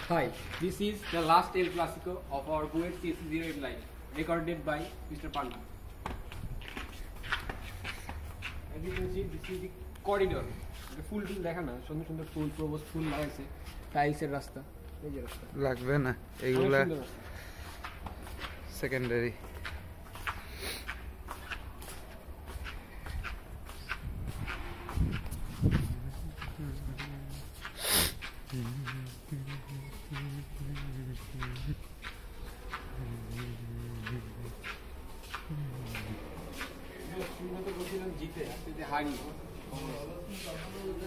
Hi, this is the last El Clasico of our Kuwait CC08 line, recorded by Mr. Panda. As you can see, this is the corridor. The full দেখা না সুন্দর সুন্দর ফুল প্রবোস্ট ফুল লাগাইছে টাইলসের রাস্তা এই যে রাস্তা লাগবে না এইগুলা সেকেন্ডারি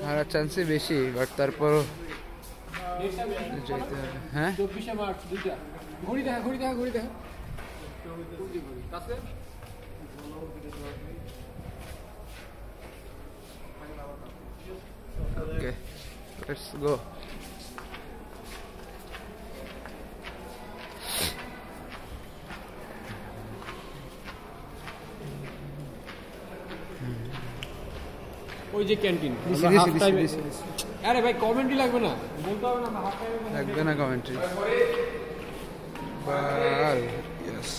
হারার চান্সই বেশি বাট তারপর হ্যাঁ 24 মার্চ দুইটা ঘড়ি দেখা ওকে লেটস গো ওই যে ক্যান্টিন আরে ভাই কমেন্টই লাগবে না বলতে হবে না হাফ টাইমে লাগবে না কমেন্ট্রি বাল ইয়েস